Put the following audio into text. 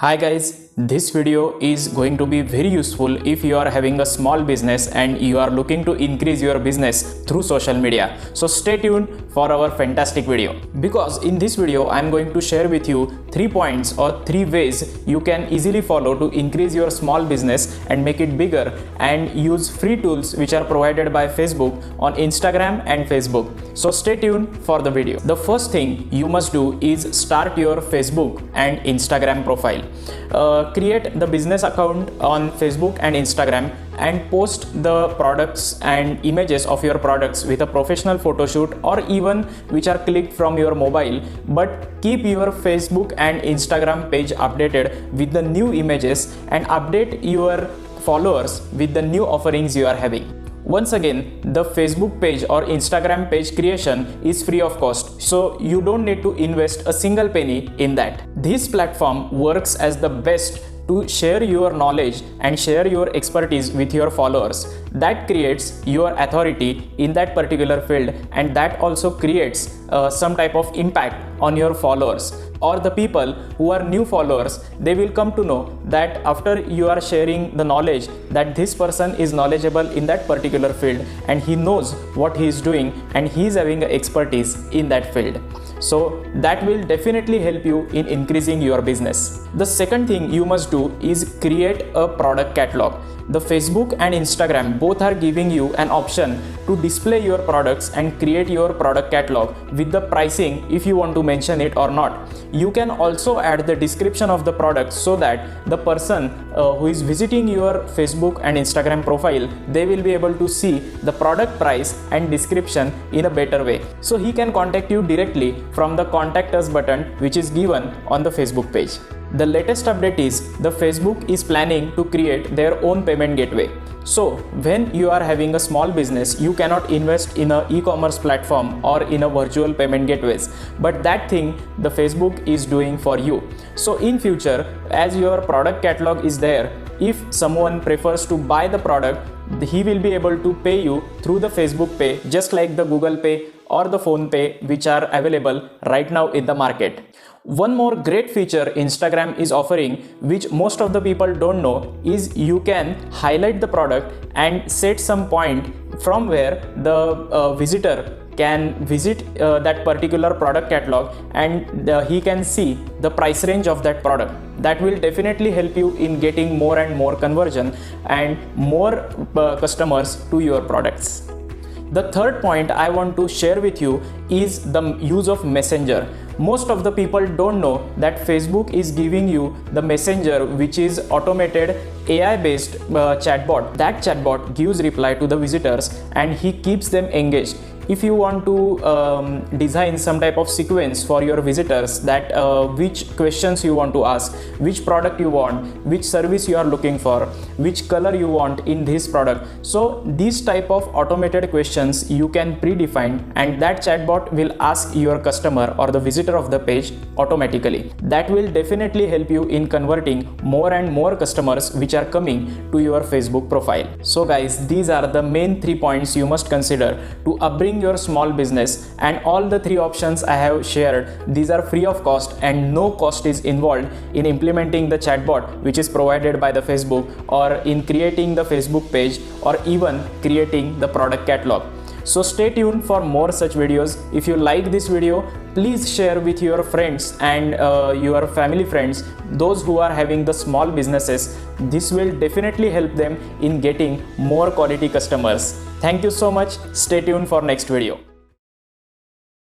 Hi guys, this video is going to be very useful if you are having a small business and you are looking to increase your business through social media. So stay tuned for our fantastic video, because in this video I am going to share with you 3 points or 3 ways you can easily follow to increase your small business and make it bigger, and use free tools which are provided by Facebook on Instagram and Facebook. So stay tuned for the video. The first thing you must do is start your Facebook and Instagram profile. Create the business account on Facebook and Instagram and post the products and images of your products with a professional photo shoot, or even which are clicked from your mobile, but keep your Facebook and Instagram page updated with the new images and update your followers with the new offerings you are having. Once again, the Facebook page or Instagram page creation is free of cost, so you don't need to invest a single penny in that. This platform works as the best to share your knowledge and share your expertise with your followers. That creates your authority in that particular field, and that also creates some type of impact on your followers, or the people who are new followers. They will come to know that after you are sharing the knowledge, that this person is knowledgeable in that particular field and he knows what he is doing and he is having expertise in that field. So that will definitely help you in increasing your business. The second thing you must do is create a product catalog. The Facebook and Instagram both are giving you an option to display your products and create your product catalog with the pricing if you want to mention it or not. You can also add the description of the product so that the person who is visiting your Facebook and Instagram profile, they will be able to see the product price and description in a better way. So he can contact you directly from the contact us button which is given on the Facebook page. The latest update is the Facebook is planning to create their own payment gateway. So when you are having a small business, you cannot invest in an e-commerce platform or in a virtual payment gateways, but that thing the Facebook is doing for you. So in future, as your product catalog is there, if someone prefers to buy the product, he will be able to pay you through the Facebook Pay, just like the Google Pay or the Phone Pay, which are available right now in the market. One more great feature Instagram is offering, which most of the people don't know, is you can highlight the product and set some point from where the visitor can visit that particular product catalog, and he can see the price range of that product. That will definitely help you in getting more and more conversion and more customers to your products. The third point I want to share with you is the use of Messenger. Most of the people don't know that Facebook is giving you the Messenger, which is automated AI based chatbot. That chatbot gives reply to the visitors and he keeps them engaged. If you want to design some type of sequence for your visitors, that which questions you want to ask, which product you want, which service you are looking for, which color you want in this product. So these type of automated questions you can predefine, and that chatbot will ask your customer or the visitor of the page automatically. That will definitely help you in converting more and more customers which are coming to your Facebook profile. So guys, these are the main 3 points you must consider to upbring your small business, and all the 3 options I have shared, these are free of cost and no cost is involved in implementing the chatbot which is provided by the Facebook, or in creating the Facebook page, or even creating the product catalog. So stay tuned for more such videos. If you like this video, please share with your friends and your family friends, those who are having the small businesses. This will definitely help them in getting more quality customers. Thank you so much. Stay tuned for next video.